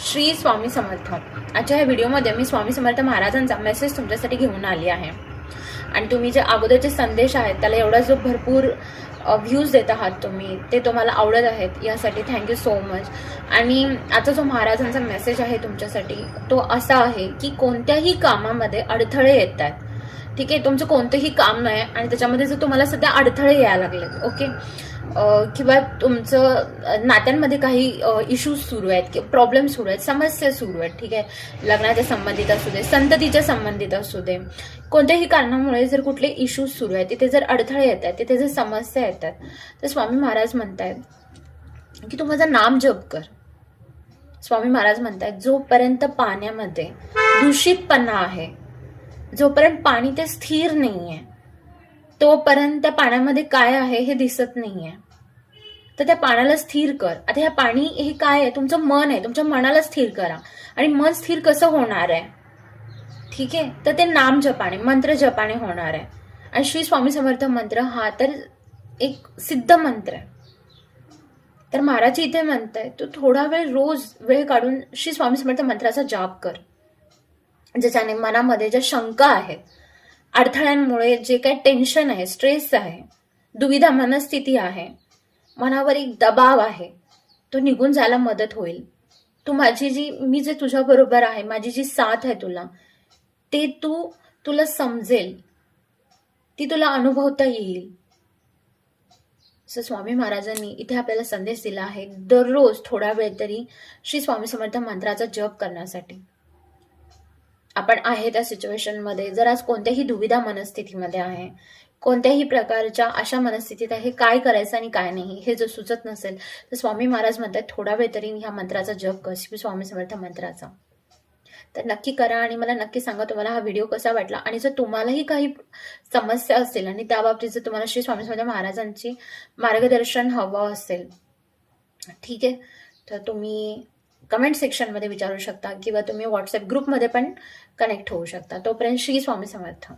श्री स्वामी समर्थ. आजच्या ह्या व्हिडिओमध्ये मी स्वामी समर्थ महाराजांचा मेसेज तुमच्यासाठी घेऊन आली आहे. आणि तुम्ही जे अगोदरचे संदेश आहेत त्याला एवढा जो भरपूर व्ह्यूज देत आहात तुम्ही, ते तुम्हाला आवडत आहेत, यासाठी थँक्यू सो मच. आणि आता जो महाराजांचा मेसेज आहे तुमच्यासाठी तो असा आहे की कोणत्याही कामामध्ये अडथळे येत आहेत. ठीक आहे, तुमचं कोणतंही काम नाही आणि त्याच्यामध्ये जर तुम्हाला सध्या अडथळे यायला लागले, ओके, किंवा तुमचं नात्यांमध्ये काही इश्यूज सुरू आहेत किंवा प्रॉब्लेम सुरू आहेत, समस्या सुरू आहेत, ठीक आहे, लग्नाच्या संबंधित असू दे, संततीच्या संबंधित असू दे, कोणत्याही कारणामुळे जर कुठले इश्यूज सुरू आहेत, तिथे जर अडथळे येत आहेत, तिथे जर समस्या येतात, तर स्वामी महाराज म्हणतायत की तू माझं नाम जप कर. स्वामी महाराज म्हणतायत जोपर्यंत पाण्यामध्ये दूषितपणा आहे, जोपर्यंत पाणी ते स्थिर नाहीये, तोपर्यंत त्या पाण्यामध्ये काय आहे हे दिसत नाहीये, तर त्या पाण्याला स्थिर कर. आता ह्या पाणी हे काय आहे? तुमचं मन आहे. तुमच्या मनाला स्थिर करा. आणि मन स्थिर कसं होणार आहे? ठीक आहे, तर ते नाम जपाने, मंत्र जपाने होणार आहे. आणि श्री स्वामी समर्थ मंत्र हा तर एक सिद्ध मंत्र आहे. तर महाराज इथे म्हणताय तू थोडा वेळ रोज वेळ काढून श्री स्वामी समर्थ मंत्राचा जाप कर, ज्याच्याने मनामध्ये ज्या शंका आहेत, अडथळ्यांमुळे जे काही टेन्शन आहे, स्ट्रेस आहे, दुविधा मनस्थिती आहे, मनावर एक दबाव आहे, तो निघून जायला मदत होईल. तू मी जे तुझ्या बरोबर आहे, माझी जी साथ आहे तुला, ते तुला समजेल, ती तुला अनुभवता येईल. असं स्वामी महाराजांनी इथे आपल्याला संदेश दिला आहे, दररोज थोडा वेळ तरी श्री स्वामी समर्थ मंत्राचा जप करण्यासाठी. आपण आहे त्या सिच्युएशनमध्ये, जर आज कोणत्याही दुविधा मनस्थितीमध्ये आहे, कोणत्याही प्रकारच्या अशा मनस्थितीत आहे, काय करायचं आणि काय नाही हे जर सुचत नसेल, तर स्वामी महाराज म्हणतात थोडा वेळ तरी ह्या मंत्राचा जप कर, श्री स्वामी समर्थ मंत्राचा. तर नक्की करा आणि मला नक्की सांगा तुम्हाला हा व्हिडिओ कसा वाटला. आणि जर तुम्हालाही काही समस्या असेल आणि त्या बाबतीत जर तुम्हाला श्री स्वामी समर्थ महाराजांची मार्गदर्शन हवं असेल, ठीक आहे, तर तुम्ही कमेंट सेक्शनमध्ये विचारू शकता किंवा तुम्ही व्हॉट्सअप ग्रुपमध्ये पण कनेक्ट होऊ शकता. तोपर्यंत श्री स्वामी समर्थ.